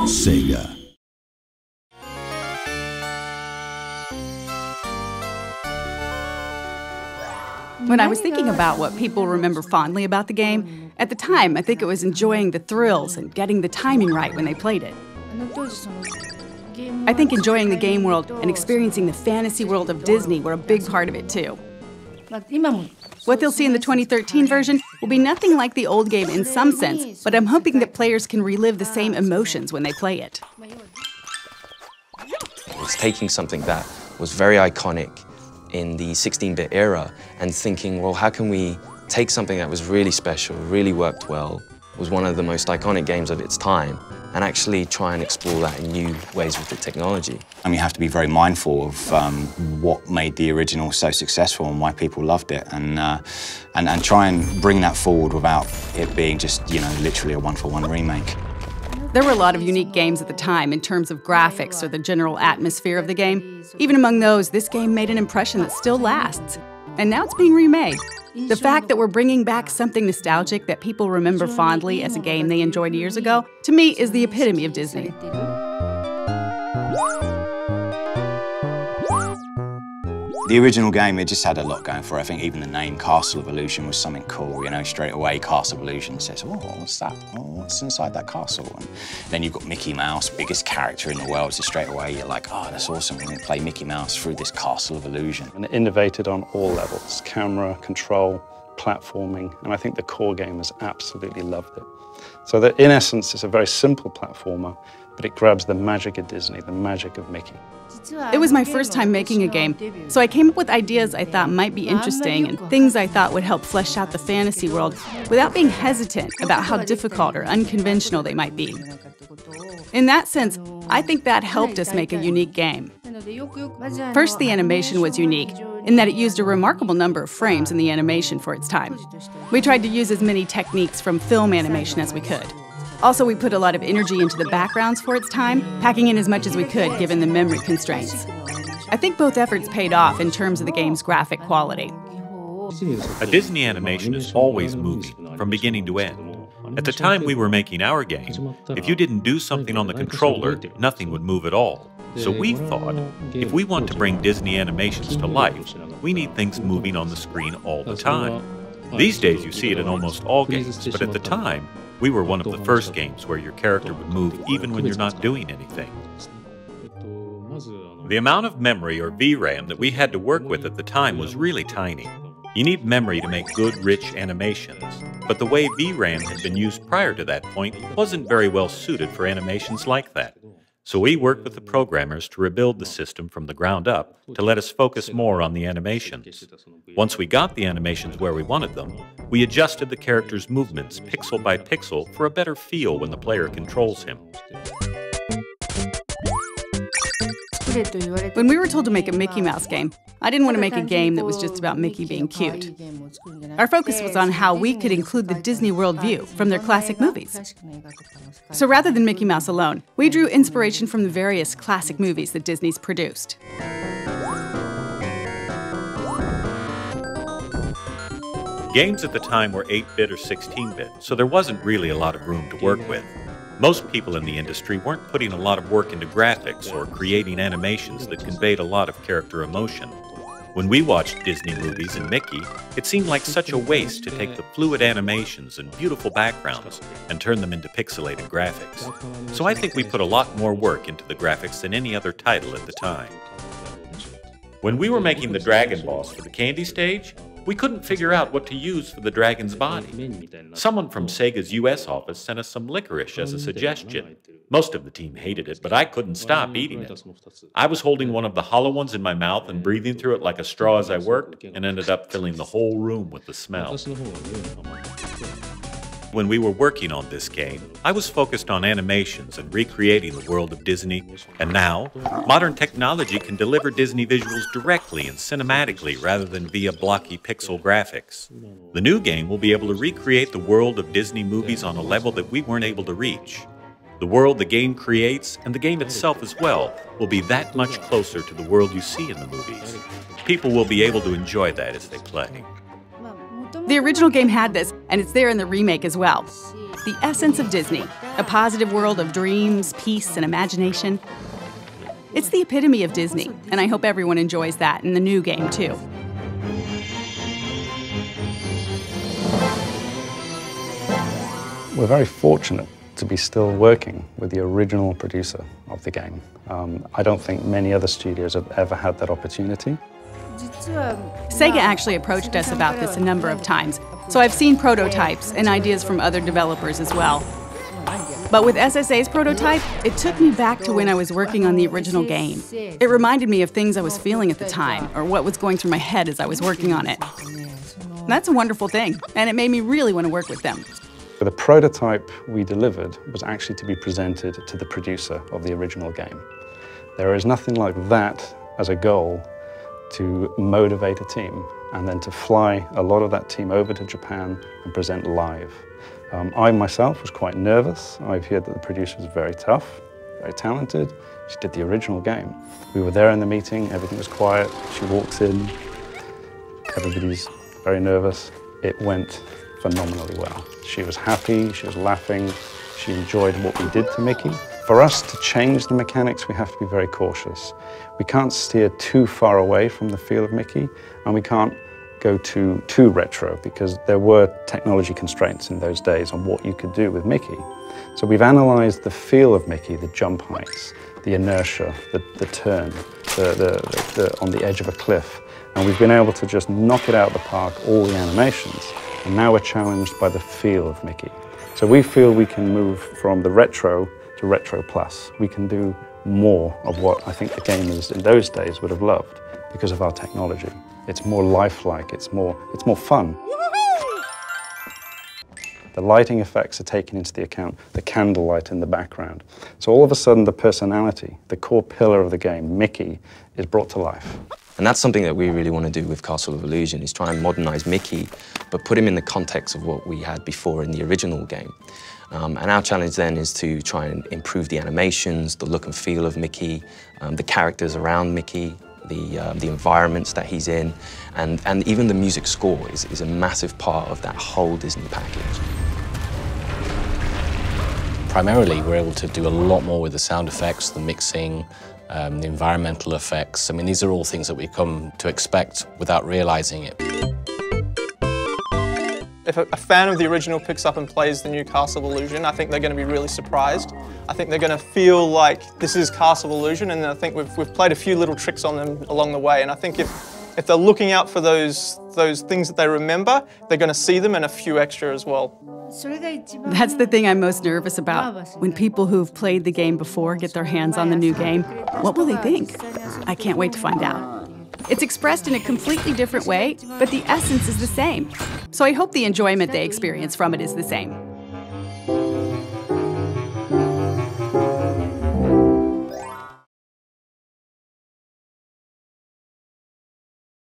Sega. When I was thinking about what people remember fondly about the game, at the time I think it was enjoying the thrills and getting the timing right when they played it. I think enjoying the game world and experiencing the fantasy world of Disney were a big part of it too. What they'll see in the 2013 version will be nothing like the old game in some sense, but I'm hoping that players can relive the same emotions when they play it. It's taking something that was very iconic in the 16-bit era and thinking, well, how can we take something that was really special, really worked well, was one of the most iconic games of its time, and actually try and explore that in new ways with the technology. And you have to be very mindful of what made the original so successful and why people loved it, and try and bring that forward without it being just, you know, literally a one-for-one remake. There were a lot of unique games at the time in terms of graphics or the general atmosphere of the game. Even among those, this game made an impression that still lasts. And now it's being remade. The fact that we're bringing back something nostalgic that people remember fondly as a game they enjoyed years ago, to me, is the epitome of Disney. The original game, it just had a lot going for it. I think even the name Castle of Illusion was something cool, you know, straight away Castle of Illusion says, oh, what's that? Oh, what's inside that castle? And then you've got Mickey Mouse, biggest character in the world, so straight away you're like, oh, that's awesome, we're going to play Mickey Mouse through this Castle of Illusion. And it innovated on all levels, camera, control, platforming, and I think the core gamers absolutely loved it. So that in essence, it's a very simple platformer, but it grabs the magic of Disney, the magic of Mickey. It was my first time making a game, so I came up with ideas I thought might be interesting and things I thought would help flesh out the fantasy world without being hesitant about how difficult or unconventional they might be. In that sense, I think that helped us make a unique game. First, the animation was unique in that it used a remarkable number of frames in the animation for its time. We tried to use as many techniques from film animation as we could. Also, we put a lot of energy into the backgrounds for its time, packing in as much as we could given the memory constraints. I think both efforts paid off in terms of the game's graphic quality. A Disney animation is always moving, from beginning to end. At the time we were making our game, if you didn't do something on the controller, nothing would move at all. So we thought, if we want to bring Disney animations to life, we need things moving on the screen all the time. These days you see it in almost all games, but at the time, we were one of the first games where your character would move even when you're not doing anything. The amount of memory, or VRAM, that we had to work with at the time was really tiny. You need memory to make good, rich animations, but the way VRAM had been used prior to that point wasn't very well suited for animations like that. So we worked with the programmers to rebuild the system from the ground up to let us focus more on the animations. Once we got the animations where we wanted them, we adjusted the character's movements pixel by pixel for a better feel when the player controls him. When we were told to make a Mickey Mouse game, I didn't want to make a game that was just about Mickey being cute. Our focus was on how we could include the Disney world view from their classic movies. So rather than Mickey Mouse alone, we drew inspiration from the various classic movies that Disney's produced. Games at the time were 8-bit or 16-bit, so there wasn't really a lot of room to work with. Most people in the industry weren't putting a lot of work into graphics or creating animations that conveyed a lot of character emotion. When we watched Disney movies and Mickey, it seemed like such a waste to take the fluid animations and beautiful backgrounds and turn them into pixelated graphics. So I think we put a lot more work into the graphics than any other title at the time. When we were making the Dragon Boss for the Candy stage, we couldn't figure out what to use for the dragon's body. Someone from Sega's US office sent us some licorice as a suggestion. Most of the team hated it, but I couldn't stop eating it. I was holding one of the hollow ones in my mouth and breathing through it like a straw as I worked, and ended up filling the whole room with the smell. When we were working on this game, I was focused on animations and recreating the world of Disney, and now, modern technology can deliver Disney visuals directly and cinematically rather than via blocky pixel graphics. The new game will be able to recreate the world of Disney movies on a level that we weren't able to reach. The world the game creates, and the game itself as well, will be that much closer to the world you see in the movies. People will be able to enjoy that as they play. The original game had this, and it's there in the remake as well. the essence of Disney, a positive world of dreams, peace, and imagination. It's the epitome of Disney, and I hope everyone enjoys that in the new game, too. We're very fortunate to be still working with the original producer of the game. I don't think many other studios have ever had that opportunity. Sega actually approached us about this a number of times, so I've seen prototypes and ideas from other developers as well. But with SSA's prototype, it took me back to when I was working on the original game. It reminded me of things I was feeling at the time, or what was going through my head as I was working on it. That's a wonderful thing, and it made me really want to work with them. The prototype we delivered was actually to be presented to the producer of the original game. There is nothing like that as a goal to motivate a team and then to fly a lot of that team over to Japan and present live. I myself was quite nervous. I've heard that the producer was very tough, very talented. She did the original game. We were there in the meeting, everything was quiet. She walks in, everybody's very nervous. It went phenomenally well. She was happy, she was laughing, she enjoyed what we did to Mickey. For us to change the mechanics, we have to be very cautious. We can't steer too far away from the feel of Mickey, and we can't go too retro, because there were technology constraints in those days on what you could do with Mickey. So we've analyzed the feel of Mickey, the jump heights, the inertia, the turn, on the edge of a cliff, and we've been able to just knock it out of the park, all the animations. And now we're challenged by the feel of Mickey. So we feel we can move from the retro to retro plus. We can do more of what I think the gamers in those days would have loved because of our technology. It's more lifelike, it's more fun. The lighting effects are taken into the account, the candlelight in the background. So all of a sudden the personality, the core pillar of the game, Mickey, is brought to life. And that's something that we really want to do with Castle of Illusion, is try and modernize Mickey, but put him in the context of what we had before in the original game. And our challenge then is to try and improve the animations, the look and feel of Mickey, the characters around Mickey, the environments that he's in, and even the music score is a massive part of that whole Disney package. Primarily, we're able to do a lot more with the sound effects, the mixing, the environmental effects. I mean, these are all things that we come to expect without realizing it. If a fan of the original picks up and plays the new Castle of Illusion, I think they're going to be really surprised. I think they're going to feel like this is Castle of Illusion, and I think we've played a few little tricks on them along the way. And I think if they're looking out for those things that they remember, they're going to see them and a few extra as well. That's the thing I'm most nervous about. When people who've played the game before get their hands on the new game, what will they think? I can't wait to find out. It's expressed in a completely different way, but the essence is the same. So I hope the enjoyment they experience from it is the same.